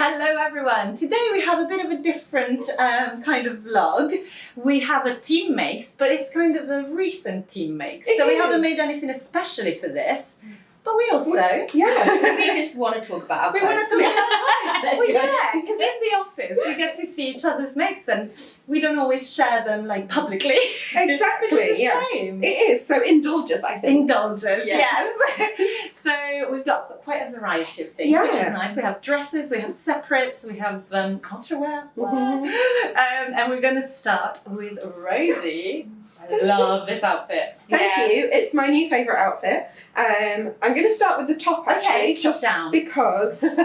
Hello everyone. Today we have a bit of a different kind of vlog. We have a team makes, but it's kind of a recent team makes. So we haven't made anything especially for this. But we also... we just want to talk about our We want to talk about our clothes. Well, yeah, because in the office we get to see each other's makes and we don't always share them like publicly. Exactly, Which is a yes. shame. It is, so indulge us, I think. Indulge us, yes. So we've got quite a variety of things, which is nice. We have dresses, we have separates, we have outerwear. And we're going to start with Rosie. I love this outfit. Thank you. It's my new favourite outfit. I'm going to start with the top actually, just down. because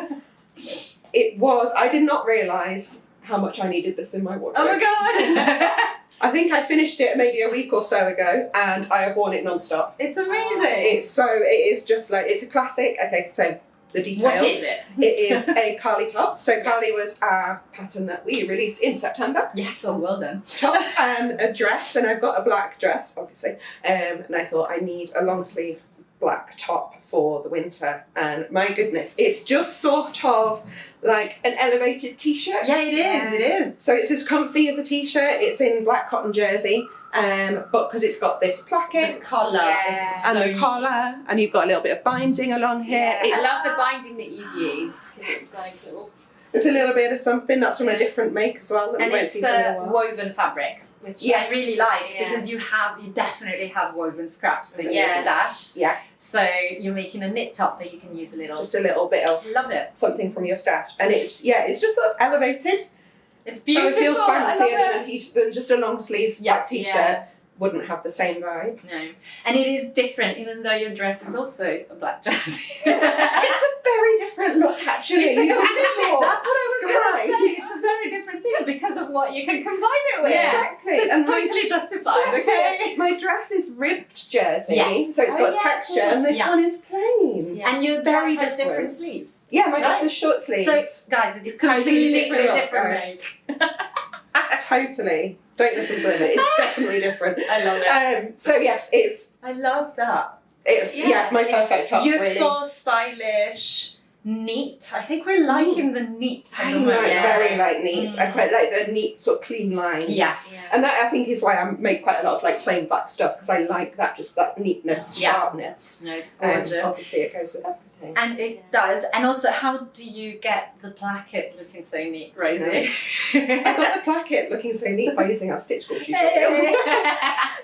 I did not realise how much I needed this in my wardrobe. Oh my god! I think I finished it maybe a week or so ago and I have worn it non-stop. It's amazing. It is just like, it's a classic. Okay, so the details. What is it? It is a Carly top. So Carly was our pattern that we released in September. Yes, oh well done. Top and a dress, and I've got a black dress, obviously. And I thought I need a long sleeve black top for the winter. And my goodness, it's just sort of like an elevated t-shirt. Yeah, it is. It is. So it's as comfy as a t-shirt. It's in black cotton jersey. But because it's got this placket, the collar, and the collar, and you've got a little bit of binding along here. I love the binding that you've used. It's like It's a little bit of something that's from a different make as well. That and we won't it's see for a while. woven fabric, which I really like because you definitely have woven scraps in your stash. Yeah. So you're making a knit top, but you can use just a little bit of love it something from your stash, and it's just sort of elevated. It's beautiful. So I feel fancier than just a long sleeve black t-shirt. Yeah. Wouldn't have the same vibe. No, and it is different, even though your dress is also a black jersey. It's a very different look, actually. That's what I was going going to say. It's a very different thing because of what you can combine it with. Yeah, exactly. So it's totally justified. Okay. My dress is ribbed jersey, Yes. so it's got texture, and this one is plain. And your Very dress has different. different sleeves. Yeah, my dress is short sleeves. So, guys, it's completely completely different, different. Totally. Don't listen to them. It's definitely different. I love it. So yes, I love that. it's my perfect top. Youthful, Really. stylish, neat. I think we're liking the neat. I very like neat. I quite like the neat sort of clean lines. Yes. And that I think is why I make quite a lot of like plain black stuff, because I like that, just that neatness, sharpness. No, it's gorgeous. Obviously it goes with everything. And it does. And also, how do you get the placket looking so neat, Rosie? I got the placket looking so neat by using our stitch core tutorial.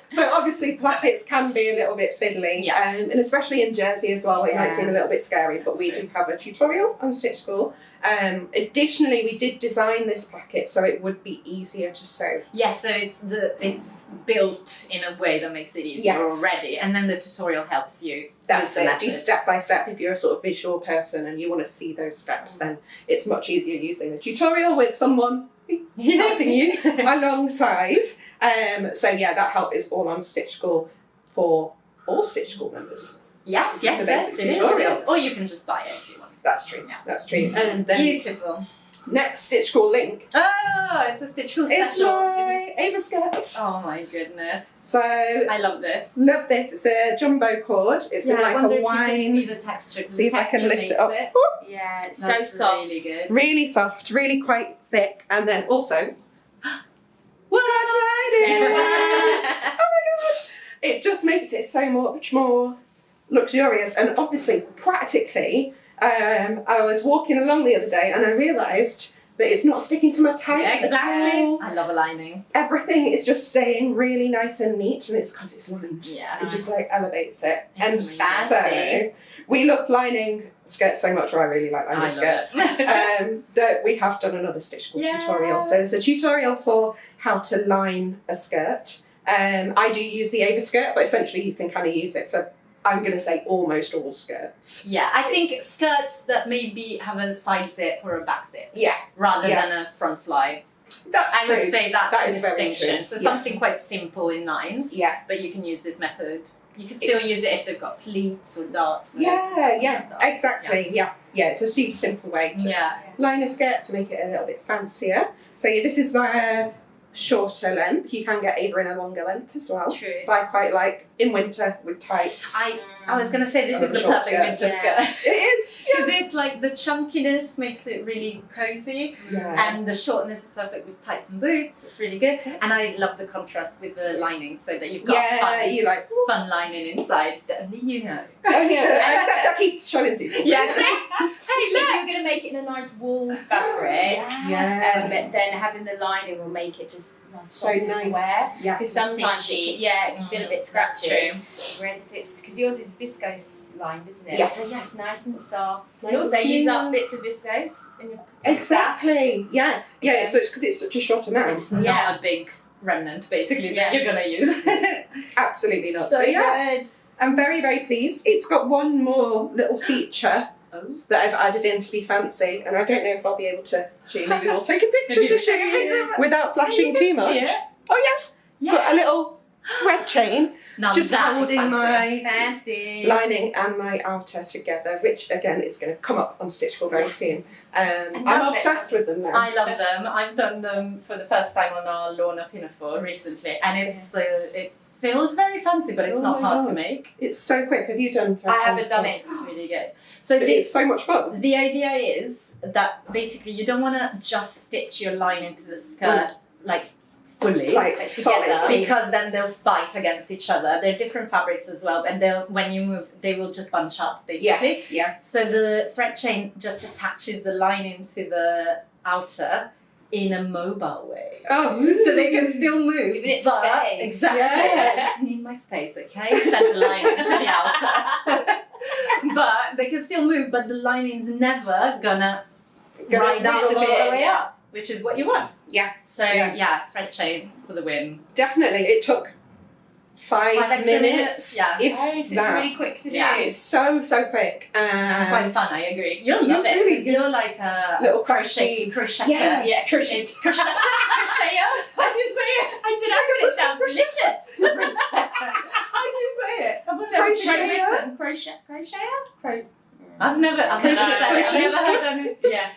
So obviously plackets can be a little bit fiddly, and especially in jersey as well, it might seem a little bit scary, but we do have a tutorial on Stitch School. Additionally, we did design this placket so it would be easier to sew. Yes, so it's built in a way that makes it easier already, and then the tutorial helps you. That's it. Do step by step. If you're a sort of visual person and you want to see those steps, then it's much easier using a tutorial with someone helping you alongside. So that help is all on Stitch School for all Stitch School members. Yes, it's a basic tutorial. Or you can just buy it if you want. That's true. Yeah. That's true. And then beautiful. Next Stitch School link. Oh, it's a Stitch School special. It's my Ava skirt. Oh my goodness. So I love this. Love this. It's a jumbo cord. It's in like a wine. If you can see the texture. See if I can lift it up. Yeah, it's That's so soft. Really good. Really soft. Really quite thick. And then also. What lining! Oh my god! It just makes it so much more luxurious, and obviously practically. I was walking along the other day and I realised that it's not sticking to my tights at all. I love a lining. Everything is just staying really nice and neat, and it's because it's lined. Yeah. It just like elevates it. It's and so we love lining skirts so much, or I really like lining skirts, that we have done another Stitch School tutorial. So there's a tutorial for how to line a skirt. I do use the Ava skirt, but essentially you can kind of use it for, I'm going to say, almost all skirts. Yeah, I think skirts that maybe have a side zip or a back zip. Yeah. Rather than a front fly. That's I true. would say that's that a is very distinction. true. So something quite simple in nines. Yeah. But you can use this method. You can still use it if they've got pleats or darts. Exactly. Yeah. It's a super simple way to line a skirt to make it a little bit fancier. So this is the shorter length. You can get Ava in a longer length as well. True. But I quite like in winter with tights. I was going to say this is the perfect winter skirt. It is. Because it's like the chunkiness makes it really cozy, and the shortness is perfect with tights and boots. It's really good, and I love the contrast with the lining, so that you've got fun lining inside that only you know. Oh yeah, except I keep showing people. Yeah. Hey, look. If you're going to make it in a nice wool fabric, then having the lining will make it just softer to wear. Yeah. Because sometimes it can feel a bit scratchy. Whereas if it's, because yours is viscose lined, isn't it? Yes. It's nice and soft. Nice Also and use smooth. up bits of viscose in your Exactly. Yeah. So it's because it's such a short amount. It's not a big remnant, basically, that you're gonna use. Absolutely not. So good. I'm very, very pleased. It's got one more little feature that I've added in to be fancy, and I don't know if I'll be able to show you. Maybe we'll take a picture to show you without flashing too much. Oh yeah. Got a little thread chain. Now just that holding is my fancy lining and my outer together, which again is going to come up on Stitchable very soon. I'm obsessed with them now. I love them. I've done them for the first time on our Lorna Pinafore recently, and it's it feels very fancy, but it's not hard to make. It's so quick. Have you done thread? I haven't done it. It's really good. So it's so much fun. The idea is that basically you don't want to just stitch your line into the skirt like fully, like solid, because then they'll fight against each other. They're different fabrics as well, and when you move, they will just bunch up basically. Yes, yeah. So the thread chain just attaches the lining to the outer in a mobile way. So they can still move. Giving it but space. Exactly. Yeah. I just need my space, okay? Send the lining to the outer. But they can still move, but the lining's never gonna ride out all the way up, which is what you want. Yeah. So thread chains for the win. Definitely. It took 5 extra minutes. Yeah. If It's that. really quick to do. Yeah, it's so quick. Quite fun, I agree. You'll love it. Really, You're like a little crocheter. Yeah, crochet. Crocheter? How do you say it? I don't know, but it sounds delicious. How do you say it? I've never Crocheter? Crocheter? I've never heard Crochet. any. Yeah.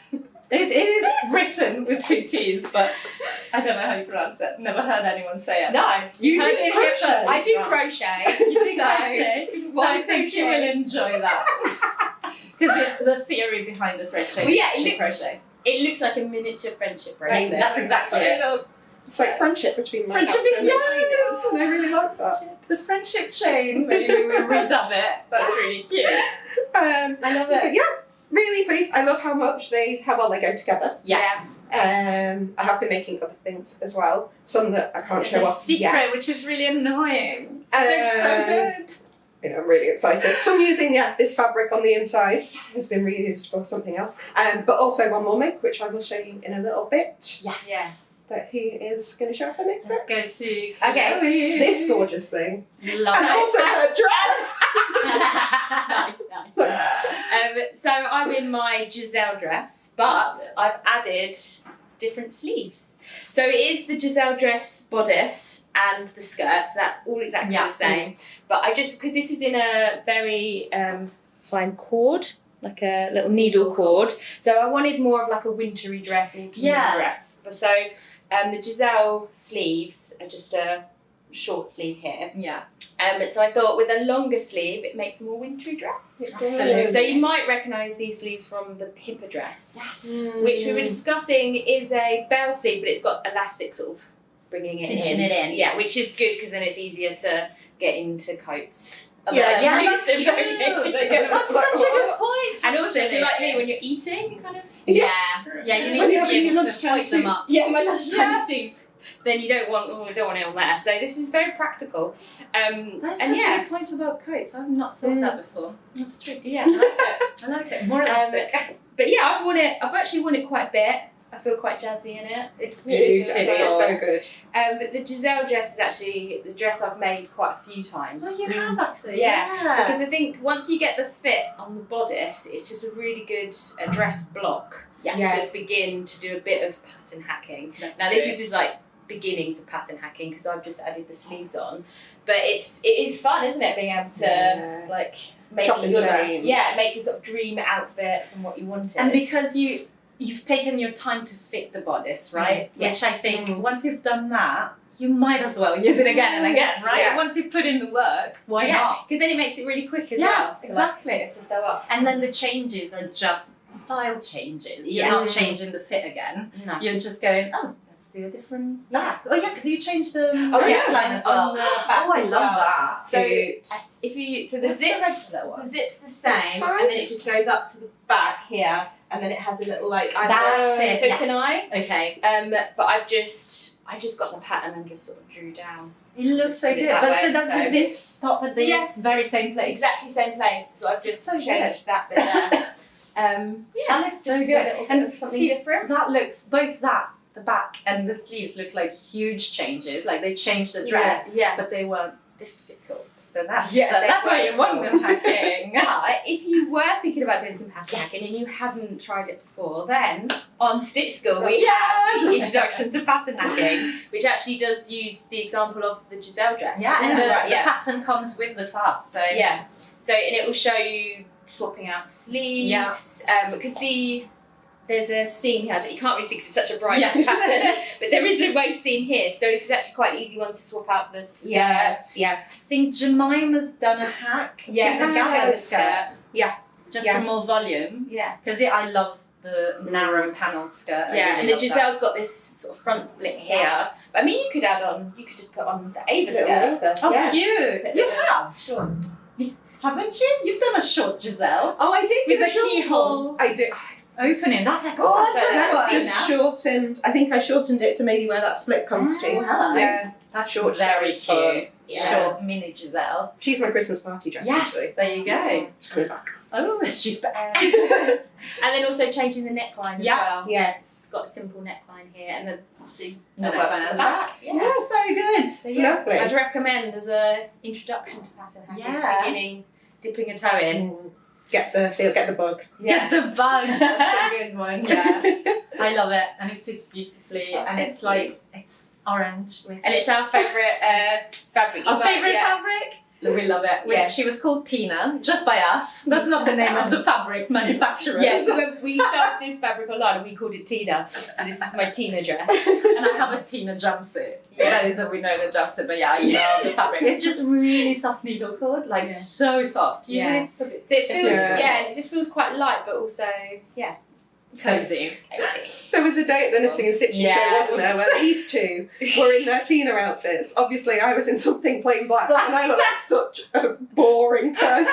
It is written with 2 T's, but I don't know how you pronounce it. Never heard anyone say it. No. You heard do it here crochet. first. I do crochet. You do So- crochet. So I think you will enjoy that. Because it's the theory behind the thread chain. Well, yeah, it looks- crochet. It looks like a miniature friendship bracelet. That's exactly it. It's like friendship between my Friendship, outer and my yes! lining. I really like that. The friendship chain. Maybe we will redub it. That's really cute. I love But it. yeah, really pleased. I love how well they go together. Yes. I have been making other things as well. Some that I can't show The off secret, yet. which is really annoying. They're so good. I'm really excited. Some using this fabric on the inside has been reused for something else. But also one more make, which I will show you in a little bit. Yes. Yes. That he is going to show if that makes sense. Let's go to Okay. Chloe. This gorgeous thing. Love And it. also her dress. nice. So I'm in my Giselle dress, but I've added different sleeves. So it is the Giselle dress bodice and the skirt, so that's all exactly the same. But I just, because this is in a very fine cord, like a little needle cord, so I wanted more of like a wintry dress, autumn dress. But so the Giselle sleeves are just a short sleeve here. Yeah. So I thought with a longer sleeve, it makes a more wintry dress. Absolutely. So you might recognise these sleeves from the Pippa dress, which we were discussing is a bell sleeve, but it's got elastic sort of bringing it Cinching in. it in. Yeah, which is good because then it's easier to get into coats. Yeah, that's true. That's Like, such a good point. And also, if you're like me, actually. when you're eating, you kind of... Yeah, you need When to you're be having your able to lunchtime point them soup. up. Yeah, my lunchtime soup. Then you don't want it on there. So this is very practical. That's and such a good point about coats. I've not thought that before. That's true. Yeah. I like it. More elastic. But yeah, I've actually worn it quite a bit. I feel quite jazzy in it. It's Beautiful. beautiful. So good. But the Giselle dress is actually the dress I've made quite a few times. Oh, you have actually. Yeah. Because I think once you get the fit on the bodice, it's just a really good dress block Yes. to begin to do a bit of pattern hacking. That's Now true. this is just like beginnings of pattern hacking because I've just added the sleeves on, but it is fun, isn't it? Being able to like make Chop and your change. make your sort of dream outfit from what you wanted. And because you've taken your time to fit the bodice, right? Yes. Which I think once you've done that, you might as well use it again and again, right? Yeah. Once you've put in the work, why not? Because then it makes it really quick as Yeah, well. exactly. To sew up. And then the changes are just style changes. Yeah. You're not changing the fit again. No. You're just going, oh, let's do a different back. Oh yeah, because you changed the yeah. line as well. On the back Oh, I as love well. that. So Cute. if you the What's zips regular one? the zip's the same, fine. and then it just goes up to the back here, and then it has a little like That's it. hook Yes. and eye. Okay. But I just got the pattern and just sort of drew down. It looks so Did it good. that But way, so does the so- zip stop at the Yes. very same place? Exactly same place. So I've just So changed that bit there. That looks so just good. A little bit of something see, different. That looks, both that, the back and the sleeves look like huge changes. Like they changed the dress, Yeah. but they weren't difficult. So that's Yeah, that's what they you want weren't. with hacking. But if you were thinking about doing some pattern Yes. hacking and you hadn't tried it before, then on Stitch School we Yes. have the introduction to pattern hacking, which actually does use the example of the Giselle dress. Yeah, isn't and it? the, Right, the pattern comes with the class. So Yeah. So and it will show you swapping out sleeves. Because there's a seam here. You can't really see 'cause it's such a bright pattern, but there is a waist seam here, so it's actually quite an easy one to swap out the skirt. Yeah. I think Jemima's done a hack. Yeah, the gallo yes. skirt. Yeah. Just Yeah. for more volume. Yeah. Because I love the narrow panelled skirt. I Yeah, really and the love that. Giselle's got this sort of front split here. Yes. But I mean, you could just put on the Ava Little skirt. Ava, Oh, yeah. cute! You have, Short. haven't you? You've done a short Giselle Oh, I did do with a a short keyhole one. I do. opening. That's a gorgeous That's one. just shortened. I think I shortened it to maybe where that split comes to. Ah. Yeah. That's Short very Giselle's fun. cute. Yeah. Short mini Giselle. She's my Christmas party dress, Yes, actually. there you go. It's coming back. Oh, she's back. And then also changing the neckline as Yeah. well. Yeah. It's got a simple neckline here, and then obviously The the works neckline at at the the back. Yeah. That's so good. So, It's yeah, lovely. I'd recommend as a introduction to pattern hacking, Yeah. beginning, dipping a toe in. Get the feel, get the bug. Get the bug. That's a good one. Yeah, I love it, and it fits beautifully, Oh, and thank it's you. like it's orange, which And it's our favourite fabric. our But, favourite yeah. fabric. We love it. Which Yeah. she was called Tina, just by us. That's not the name of the fabric manufacturer. Yes, when we sold this fabric online and we called it Tina. So this is my Tina dress. And I have a Tina jumpsuit. That is a Winona jumpsuit, but yeah, I love the fabric. It's just really soft needle cord, like Yeah. so soft. Usually Yeah. it's a bit So it feels, Yeah. it just feels quite light, but also, yeah. cozy. Cozy. There was a day at the Knitting and Stitching Yeah. show, wasn't there, where these two were in their Tina outfits. Obviously, I was in something plain black, and I looked like such a boring person.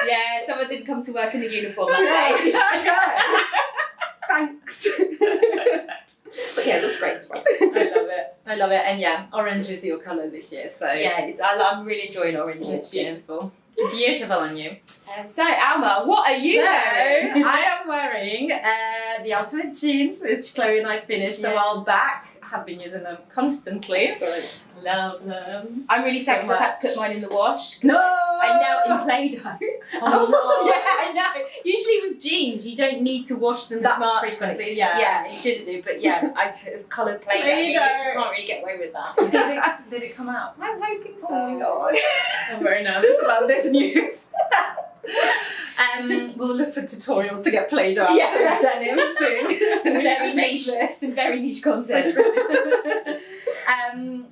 Yeah, someone didn't come to work in a uniform Yeah, that day. yes. Thanks. But yeah, it looks great as well. I love it. I love it. And yeah, orange is your colour this year, so Yeah, I'm really enjoying orange it's this year. beautiful. Beautiful on you. So, Alma, what are you wearing? I am wearing the ultimate jeans, which Chloe and I finished a Yeah. while back. I have been using them constantly. Sorry. Love them. I'm really sad So because I've had to much. put mine in the wash. No! I knelt in Play-Doh. Oh, Yeah, I know. Usually with jeans, you don't need to wash them That as much. frequently, yeah. Yeah, you shouldn't do, but yeah, it was coloured Play-Doh. You Play-Doh. can't really get away with that. Did it come out? I'm hoping so. Oh my god. I'm very nervous about this news. We'll look for tutorials to get Play-Doh out Yeah. of denim soon. Some very niche, some very niche content.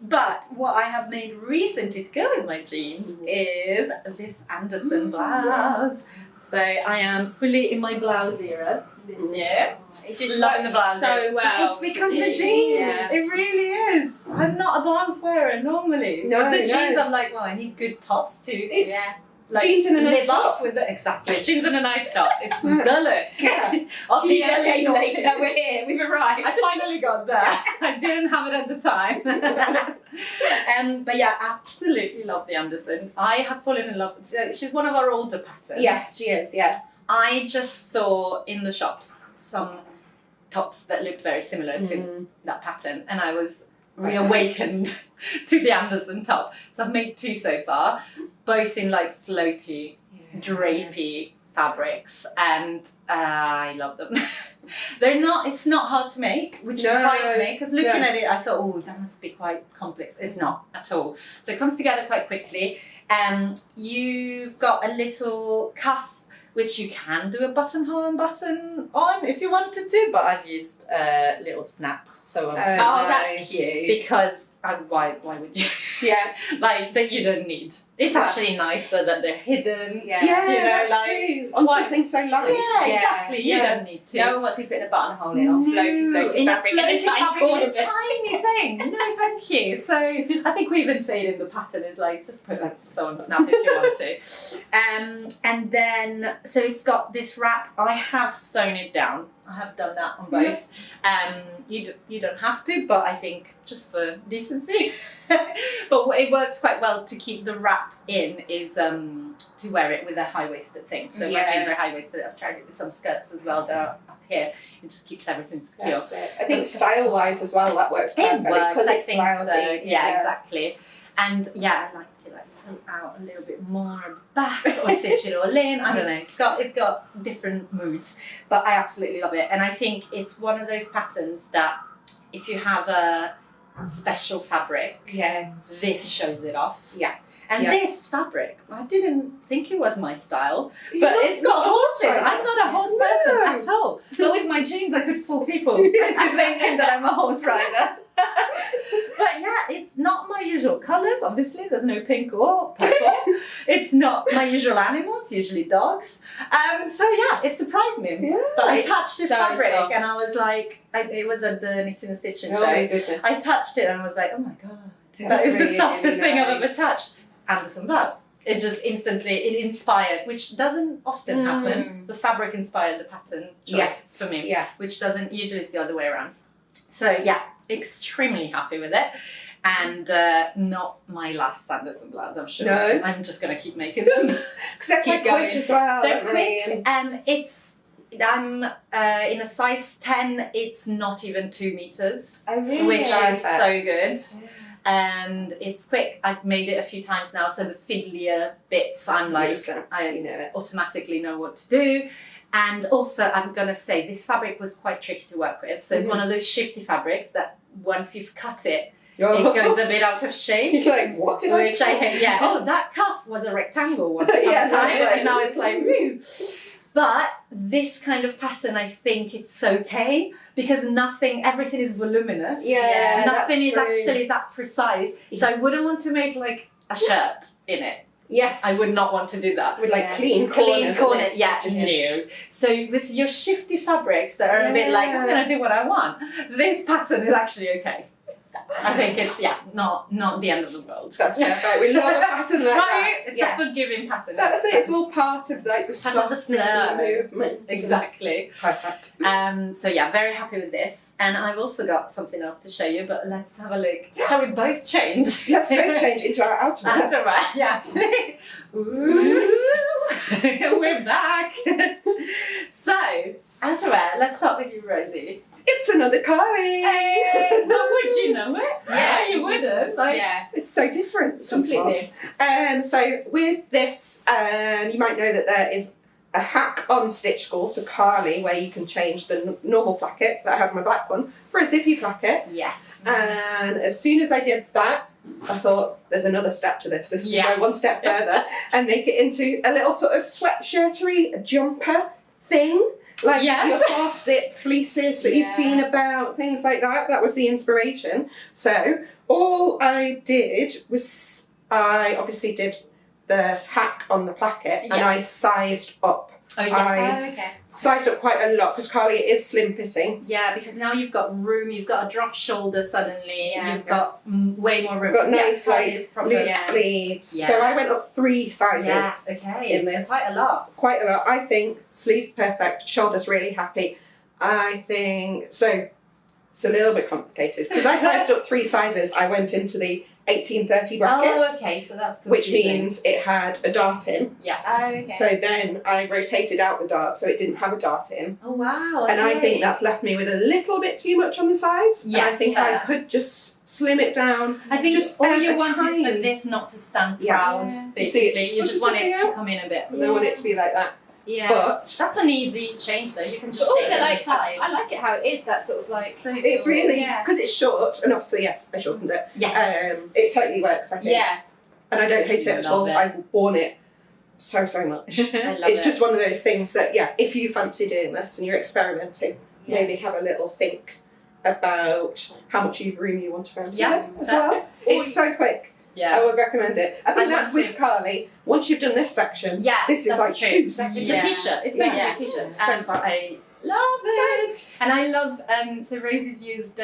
But what I have made recently to go with my jeans is this Anderson blouse. So I am fully in my blouse era this year. It just Loving works the blouses. so well. It's because with the jeans. Yeah. It really is. I'm not a blouse wearer normally. No, But the no. jeans, I'm like, well, I need good tops to It's jeans in a nice live up top. with it. Exactly. Jeans in a nice top. It's the look. Yeah. Of the Yeah, early later, noughties. we're here, we've arrived. I finally got there. I didn't have it at the time. But yeah, absolutely love the Anderson. I have fallen in love. She's one of our older patterns. Yes, she is, yeah. I just saw in the shops some tops that looked very similar to that pattern, and I was reawakened to the Anderson top. So I've made 2 so far, both in like floaty, drapey fabrics, and I love them. It's not hard to make, which surprised me, because looking at it I thought, oh, that must be quite complex. It's not at all. So it comes together quite quickly. You've got a little cuff, which you can do a buttonhole and button on if you wanted to, but I've used little snaps, so I'm Oh, that's cute. because why would you? Yeah. Like, that you don't need. It's actually nicer that they're hidden. Yeah, you know, that's like, true. On something so light. Yeah, exactly. You don't need to. No one wants to put a buttonhole in on floaty fabric in a tiny corner. Tiny thing. No, thank you. So I think we even say it in the pattern is like, just put like so on snap if you want to. And then, so it's got this wrap. I have sewn it down. I have done that on both. You don't have to, but I think just for decency. But what it works quite well to keep the wrap in is to wear it with a high-waisted thing. So my jeans are high-waisted. I've tried it with some skirts as well that are up here. It just keeps everything secure. That's it. I think style-wise as well, that works perfectly. It works, because I it's think blousy. so. Yeah, exactly. And yeah, I like to pull out a little bit more at the back or stitch it all in. I don't know. It's got different moods, but I absolutely love it. And I think it's one of those patterns that if you have a special fabric, this shows it off. Yeah. And this fabric, I didn't think it was my style, but it's got horses. I'm not a horse person at all. But with my jeans, I could fool people into thinking that I'm a horse rider. But yeah, it's not my usual colours. Obviously, there's no pink or purple. It's not my usual animal. It's usually dogs. So yeah, it surprised me. Yeah, but I touched this fabric soft. and I was like, it was at the Knitting and Stitching show. My goodness. I touched it and I was like, oh my god, That's that is really, the softest really thing I've ever nice. touched. Anderson blouse. It just instantly, it inspired, which doesn't often happen. The fabric inspired the pattern choice for me, which doesn't, usually it's the other way around. So yeah, extremely happy with it. And not my last Anderson blouse, I'm sure. No. I'm just going to keep making them. Because they're quite quick as well. They're quick. I'm in a size 10, it's not even 2 meters. Oh, really? Which is Perfect. so good. And it's quick. I've made it a few times now, so the fiddlier bits, I'm like, I automatically know what to do. And also, I'm going to say, this fabric was quite tricky to work with. So it's one of those shifty fabrics that once you've cut it, it goes a bit out of shape. You're like, what did I Which I hate. Yeah. Oh, that cuff was a rectangle once upon a time, and now it's like, woo. But this kind of pattern, I think it's okay because everything is voluminous. Yeah, nothing is true. actually that precise. So I wouldn't want to make like a shirt in it. Yes. I would not want to do that. With like clean corners. Yeah, no. So with your shifty fabrics that are a bit like, I'm going to do what I want, this pattern is actually okay. I think it's, not the end of the world. That's perfect. We love a pattern like that. It's a forgiving pattern. That's it. It's all part of like the softness and the movement. Exactly. Perfect. So yeah, very happy with this. And I've also got something else to show you, but let's have a look. Shall we both change? Let's both change into our outerwear. Outerwear, yeah. Ooh, we're back. So, outerwear, let's start with you, Rosie. It's another Carly. Hey, how would you know it? Yeah, you wouldn't. It's so different. Completely. So with this, you might know that there is a hack on Stitch School for Carly where you can change the normal placket that I have on my black one for a zippy placket. Yes. And as soon as I did that, I thought there's another step to this. This will go one step further and make it into a little sort of sweatshirtery jumper thing. Like your half zip fleeces that you've seen about, things like that. That was the inspiration. So all I did was I obviously did the hack on the placket and I sized up. Oh, yes. Okay. Sized up quite a lot because Carly is slim fitting. Yeah, because now you've got room, you've got a drop shoulder suddenly, you've got way more room. Got nice proper, loose sleeves. Yeah. So I went up 3 sizes in this. Quite a lot. Quite a lot. I think sleeves perfect, shoulders really happy. I think, so it's a little bit complicated because I sized up 3 sizes. I went into the 1830 bracket. Oh, okay, so that's confusing. Which means it had a dart in. Yeah. Oh, okay. So then I rotated out the dart so it didn't have a dart in. Oh, wow. Okay. And I think that's left me with a little bit too much on the sides. Yes, and I think I could just slim it down. I think just all you want tiny. is for this not to stand proud, basically. You just want it to come in a bit. I don't want it to be like that. Yeah. But that's an easy change though. You can just also sit it on the side. I like it how it is. That sort of like. So it's really, because it's short, and obviously, yes, I shortened it. Yes. It totally works, I think. Yeah. And I don't hate it at all. I've worn it so much. I love It's just one of those things that, if you fancy doing this and you're experimenting, maybe have a little think about how much room you want around Yeah. as well. It's so quick. Yeah. I would recommend it. I think And that's with Carly. Once you've done this section, this is that's like true. 2 seconds. It's a t-shirt. It's basically a t-shirt. So, but I love it. And I love. So Rosie's used.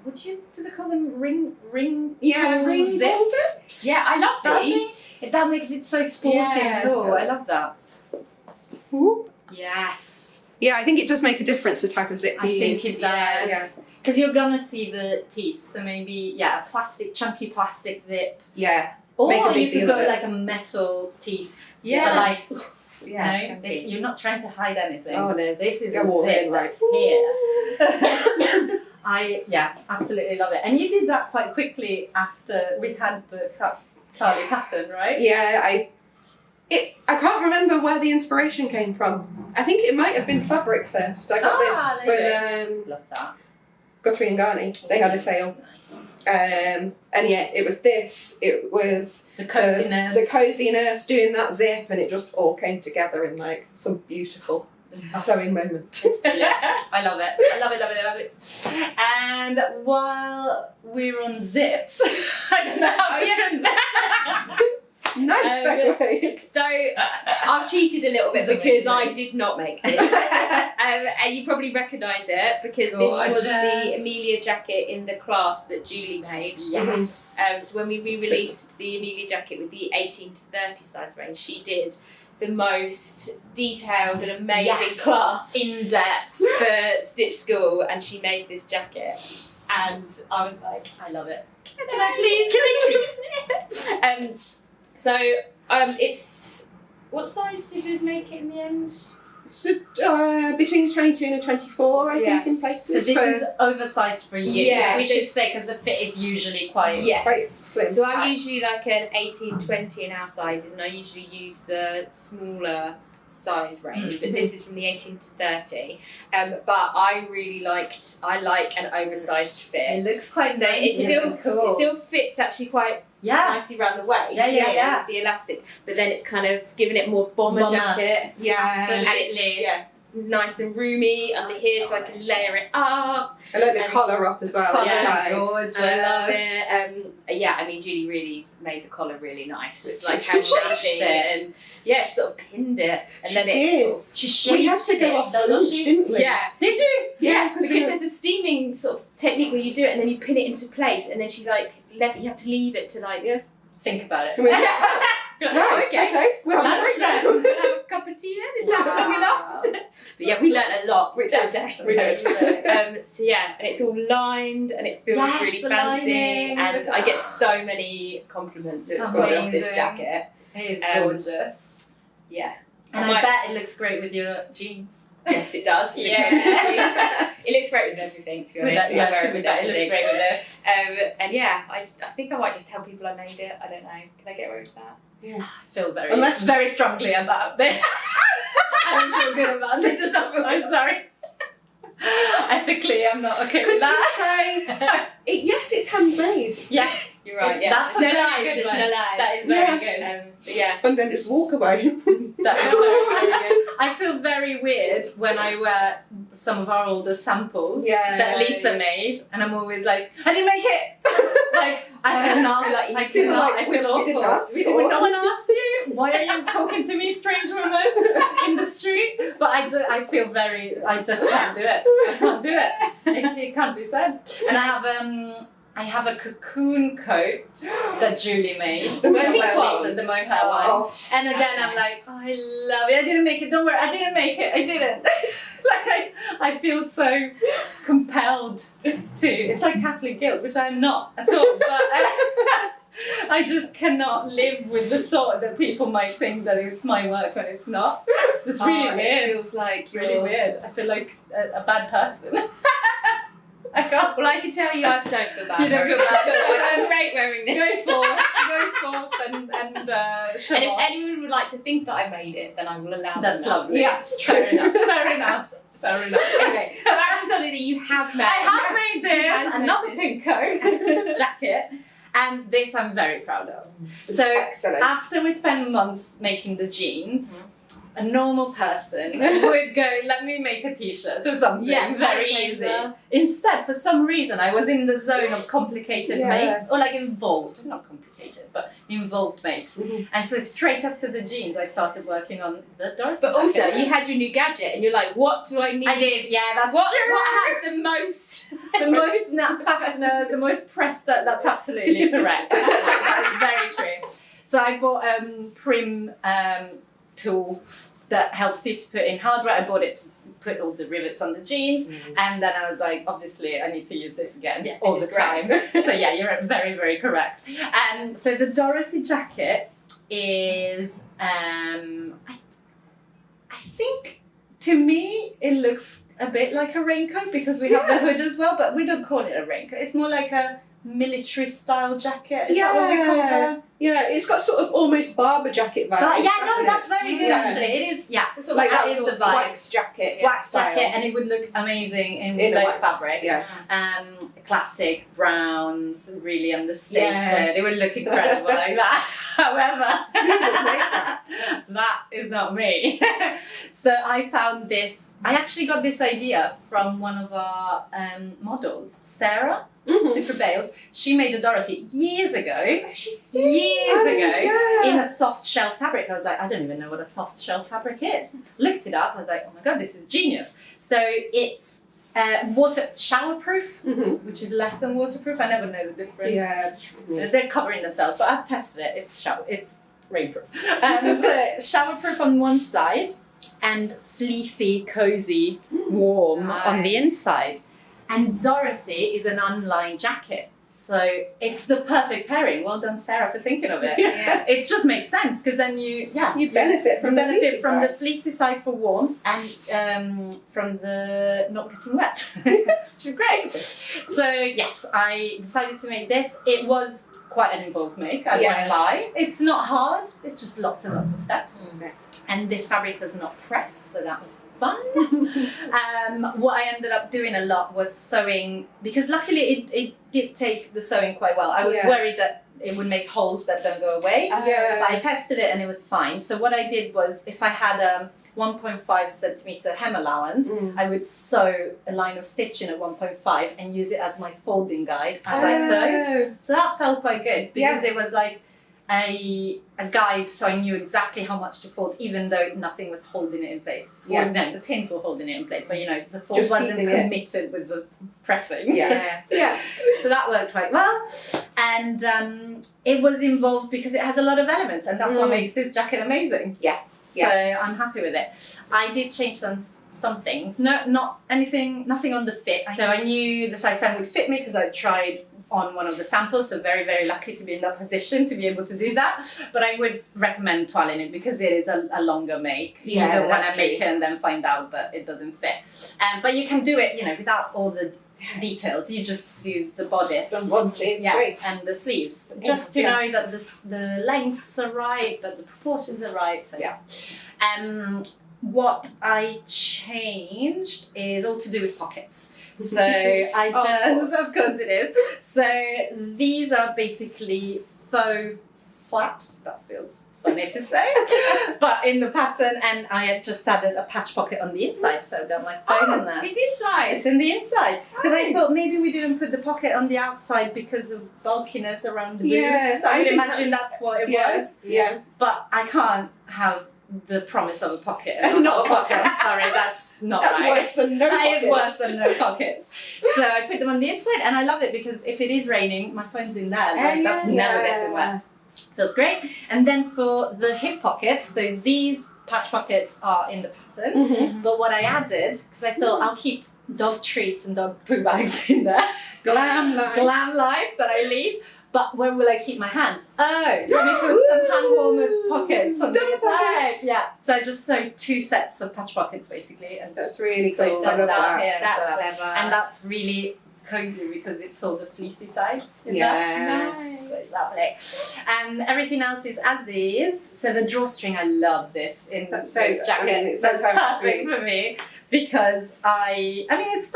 What do they call them? Ring. Yeah, pull ring zip. pull zips. Yeah, I love That these. That makes it so sporty and cool. I love that. Ooh. Yes. Yeah, I think it does make a difference the type of zip you I think use. it does. Yeah. Because you're gonna see the teeth. So maybe a chunky plastic zip. Yeah. Or Make a big you could deal go of it. like a metal teeth. Yeah. But like, Yeah, no, chunky. you're not trying to hide anything. Oh no. This is Go a all zip in, that's right. here. I absolutely love it. And you did that quite quickly after we had the Carly pattern, right? Yeah, I can't remember where the inspiration came from. I think it might have been fabric first. I got this from Love that. Guthrie and Garney. They had a sale. Nice. And yeah, it was this. It was The coziness. the coziness, doing that zip, and it just all came together in like some beautiful sewing moment. Brilliant. I love it. I love it, love it, love it. And while we're on zips, I don't know how to transition. Nice segue. So I've cheated a little bit This is because amazing. I did not make this. And you probably recognise it because this was the Gorgeous. Amelia jacket in the class that Julie made. Yes. So when we re-released the Amelia jacket with the 18 to 30 size range, she did the most detailed and amazing class In depth. for Stitch School, and she made this jacket. And I was like, I love it. can I please? So it's, what size did you make it in the end? So, between 22 and 24, I think, in So places. this for is oversized for you. Yeah. We should say because the fit is usually quite. quite slim. So I'm usually like an 18-20 in our sizes, and I usually use the smaller size range, but this is from the 18 to 30. But I really like an oversized fit. It looks quite So nice. it's still cool. It still fits actually quite nicely around the waist. Yeah. With the elastic, but then it's kind of giving it more bomber jacket. Yeah. And it's nice and roomy under here, so I can layer it up. I like the And- collar up as well. Collar's It's quite- gorgeous. I love it. I mean, Julie really made the collar really nice. It's Like really how nice. shaping it, and she sort of pinned it, and She then did. it sort of, She shapes We had to go it, off for doesn't lunch, she? didn't we? yeah. Did you? Yeah, because there's a steaming sort of technique where you do it, and then you pin it into place, and then she like you have to leave it to like. Yeah. Think about it. Can we- You're like, Right, okay. Well, Lunch right Can now. I have a cup of tea then? Is that Wow. long enough? But yeah, we learnt a lot. We did. that day. We did. So yeah, and it's all lined and it feels Yes, really the fancy, lining, and look at I get that. so many compliments It's about gorgeous. this jacket. It is gorgeous. Yeah. And I bet it looks great with your jeans. Yes, it does. Yeah. It looks great with everything, to be honest. Yeah, I wear to it be with fair, it looks everything. great with it. And yeah, I think I might just tell people I made it. I don't know. Can I get away with that? I feel very, Unless- very strongly about this. I don't feel good about it. I'm sorry. Ethically, I'm not okay Could with you that. say, yes, it's handmade. Yeah, You're right. It's- Yeah. that's There's a no very lies. good There's one. no lies. that is very Yeah. good. But yeah. And then just walk away. That is very, very good. I feel very weird when I wear some of our older samples Yeah. that Lisa made, and I'm always like, I didn't make it. Like I cannot. Like, you I feel cannot. like I we feel awful. didn't ask When for. no one asked you, why are you talking to me, strange woman, in the street? But I feel very. I just can't do it. I can't do it. It can't be said. And I have a cocoon coat that Julie made. The mohair Lisa, one. the mohair one. Oh, And again, I'm like, oh, I love it. I didn't make it. Don't worry, I didn't make it. I didn't. Like I feel so compelled to. It's like Catholic guilt, which I'm not at all. But I just cannot live with the thought that people might think that it's my work when it's not. It's really weird. It feels like It's really weird. I feel like a bad person. I can't. Well, I can tell you, I don't feel bad. You don't feel bad. I feel great wearing this. Go forth and show And if off. anyone would like to think that I made it, then I will allow That's them that. lovely. yeah, it's true. Fair enough. Fair enough. Fair enough. Okay, back to something that you have made. I have made this, has made another this. pink coat jacket, and this I'm very proud of. So Excellent. after we spent months making the jeans, a normal person would go, let me make a t-shirt or something. Yeah, very very easy. easy. Instead, for some reason, I was in the zone of complicated makes, or like involved, not complicated, but involved makes. And so straight after the jeans, I started working on the Dorothy But also, jacket. you had your new gadget, and you're like, what do I need? I did, yeah, that's What true. has the most? The most snap fastener, the most pressed, that's absolutely correct. That is very true. So I bought a prim tool that helps you to put in hardware. I bought it to put all the rivets on the jeans, and then I was like, obviously I need to use this again all the time. So yeah, you're very, very correct. So the Dorothy jacket is, I think, to me, it looks a bit like a raincoat because we have the hood as well, but we don't call it a raincoat. It's more like a military style jacket. Is that what we call them? Yeah, it's got sort of almost barber jacket vibes. But yeah, no, hasn't that's it? very good actually. It is, yeah. So like that is the vibe. wax jacket. Wax style. jacket, and it would look amazing in In a those wax, fabrics. yeah. Classic browns, really understated. Yeah. They would look incredible like that. However, that is not me. So I found this. I actually got this idea from one of our models, Sarah. Super Bales. She made a Dorothy years ago. She did. Years ago, yeah. in a soft shell fabric. I was like, I don't even know what a soft shell fabric is. Looked it up. I was like, oh my god, this is genius. So it's showerproof, which is less than waterproof. I never know the difference. Yeah. They're covering themselves, but I've tested it. It's rainproof. So showerproof on one side and fleecy, cozy, warm on the inside. And Dorothy is an unlined jacket. So it's the perfect pairing. Well done, Sarah, for thinking of it. Yeah. It just makes sense because then you benefit from the fleecy side for warmth and from the not getting wet, which is great. So yes, I decided to make this. It was quite an involved make, I won't lie. It's not hard, it's just lots and lots of steps. And this fabric does not press, so that was fun. What I ended up doing a lot was sewing, because luckily it did take the sewing quite well. I was worried that it would make holes that don't go away, but I tested it and it was fine. So what I did was, if I had a 1.5 centimeter hem allowance, I would sew a line of stitching at 1.5 and use it as my folding guide as I sewed. So that felt quite good because it was like a guide, so I knew exactly how much to fold, even though nothing was holding it in place. Well, no, the pins were holding it in place, but you know, the fold wasn't committed with the pressing. So that worked quite well. And it was involved because it has a lot of elements, and that's what makes this jacket amazing. So I'm happy with it. I did change some things. No, not anything, nothing on the fit. So I knew the size 10 would fit me because I tried on one of the samples, so very, very lucky to be in that position to be able to do that. But I would recommend toiling it because it is a longer make. You don't want to make it and then find out that it doesn't fit. But you can do it, you know, without all the details. You just do the bodice and the sleeves, just to know that the lengths are right, that the proportions are right. So what I changed is all to do with pockets. So I just, of course it is. So these are basically faux flaps. That feels funny to say, but in the pattern, and I had just added a patch pocket on the inside, so I've got my phone in there. It's inside. It's in the inside because I thought maybe we didn't put the pocket on the outside because of bulkiness around the boobs. I would imagine that's what it was. But I can't have the promise of a pocket and not a pocket. I'm sorry, that's not that's right. Worse than no that pockets. is worse than no pockets. So I put them on the inside, and I love it because if it is raining, my phone's in there. Like, that's never getting wet. Feels great. And then for the hip pockets, so these patch pockets are in the pattern. But what I added, because I thought I'll keep dog treats and dog poo bags in there. Glam life that I leave. But where will I keep my hands? Let me put some hand warmer pockets on the inside. Yeah. So I just sewed 2 sets of patch pockets basically, and that's really so cool. that That's clever. And that's really cozy because it's all the fleecy side. Yes. So it's lovely. And everything else is as is. So the drawstring, I love this in this jacket. I mean, it's that's so perfect for me because I mean it's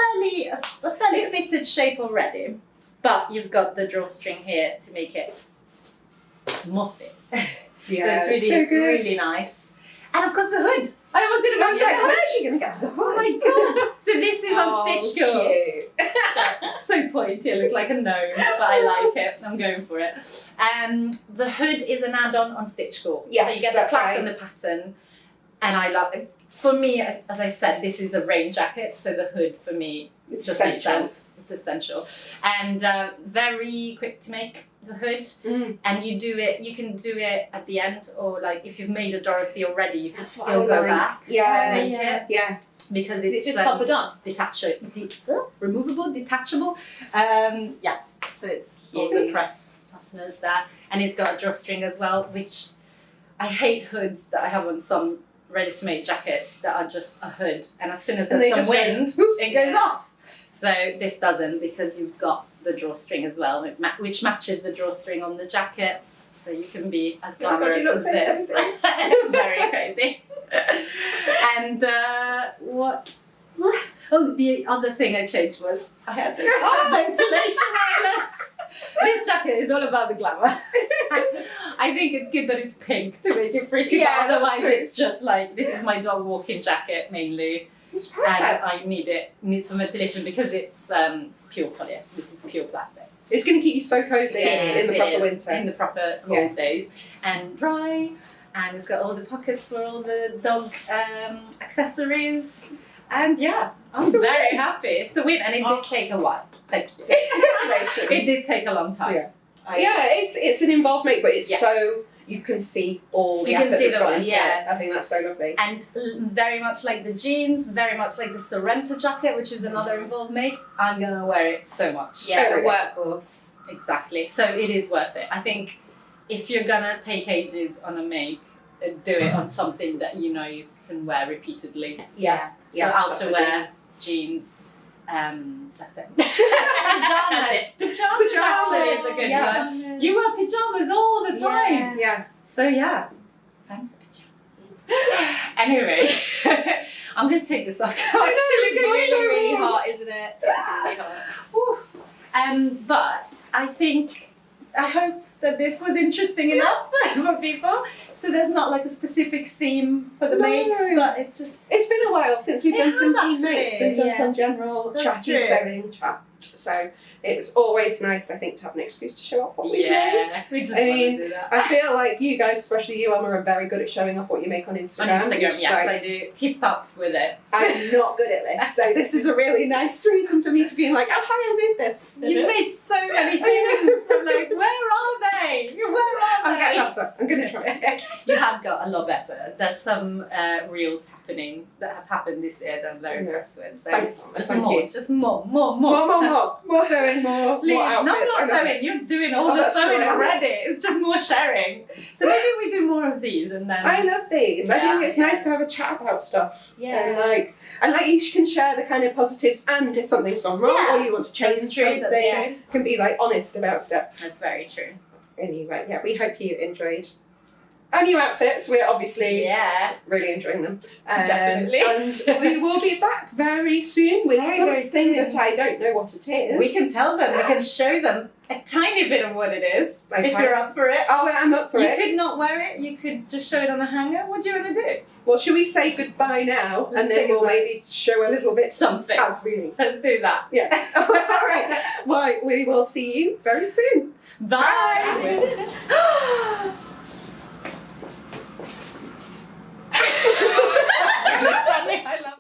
a fairly fitted shape already, but you've got the drawstring here to make it more fit. So it's really, really nice. And of course the hood. I almost didn't mention the hood. When is she going to get to the hood? Oh my god! So this is on Stitch School. Cute. So pointy, I look like a gnome, but I like it. I'm going for it. The hood is an add-on on Stitch School. Yes, so you get the that's clasp right. and the pattern, and I love it. For me, as I said, this is a rain jacket, so the hood for me It's just makes essential. sense. It's essential, and very quick to make the hood. And you can do it at the end, or like if you've made a Dorothy already, you could That's what still I go like. back Yeah, and make yeah. it Yeah. because It's it's just pop it on. removable, detachable. Yeah, so it's all the press fasteners there, and it's got a drawstring as well, which I hate hoods that I have on some ready-to-make jackets that are just a hood, and as soon as And there's they some just wind, go, it goes off. So this doesn't, because you've got the drawstring as well, which matches the drawstring on the jacket, so you can be as Oh God, glamorous you look as so this. crazy. Very crazy. And what? Oh, the other thing I changed was I had the ventilation outlets. This jacket is all about the glamour. I think it's good that it's pink to make it pretty, Yeah, but otherwise that's true. it's just like, this is my dog walking jacket mainly, It's and perfect. I need some ventilation because it's pure polyester. This is pure plastic. It's going to keep you so cozy Yes, in the it proper is. winter. In the proper cold days, and dry, and it's got all the pockets for all the dog accessories, and yeah, I'm It's a very win. happy. It's a win, and it did take a while. Thank you. Congratulations. It did take a long time. Yeah. It's an involved make, but it's Yeah. so you can see all the You can effort see that's the gone one, into yeah. it. I think that's so lovely. And very much like the jeans, very much like the Sorrento jacket, which is another involved make. I'm gonna wear it so much. Yeah, the Okay. workhorse. Exactly. So it is worth it. I think if you're gonna take ages on a make, do it on something that you know you can wear repeatedly. Yeah. So that's the outerwear, jeans, that's it. Pajamas. Pajamas actually is a good Yes. one. You wear pajamas all the time. Yeah. Yeah. So yeah, thanks for pajamas. Anyway, I'm gonna take this off. It's Actually, really hot, isn't it? It's really hot. But I hope that this was interesting enough for people. So there's not like a specific theme for the No. makes, but it's just It's been a while since we've It done some has team actually, mates and done yeah. some general That's chatty true. sewing chat. So it's always nice, I think, to have an excuse to show off what we've made. we just I want mean, to do that. I feel like you guys, especially you, Alma, are very good at showing off what you make on On Instagram. Instagram, It's yes, like, I do. Keep up with it. I'm not good at this, so this is a really nice reason for me to be like, oh, hi, I made this. You've made so many things. I'm like, where are they? Where are I'm getting they? better. I'm going to try. You have got a lot better. There's some reels happening that have happened this year that I'm very Yeah. impressed with. So Thanks, Alma, just thank more, you. just more. More sewing, more outfits. No I more love sewing. You're doing all Oh, the that's sewing true. already. It's just more sharing. So maybe we do more of these and then. I love these. I think Yeah. it's nice to have a chat about stuff. Yeah. And like you can share the kind of positives, and if something's gone wrong Yeah. or you want to change That's true, something, that's true. can be like honest about stuff. That's very true. Anyway, yeah, we hope you enjoyed our new outfits. We're obviously Yeah. really enjoying them. Definitely. And we will be back very soon with Very, very something soon. that I don't know what it is. We can tell them. We can show them a tiny bit of what it is. Okay. If you're up for it. I'm up for You it. could not wear it. You could just show it on a hanger. What do you want to do? Well, should we say goodbye now, Let's and say then we'll goodbye. maybe show a little bit Something. as we leave. Let's do that. Yeah. All right. Well, we will see you very soon. Bye. Funny, I love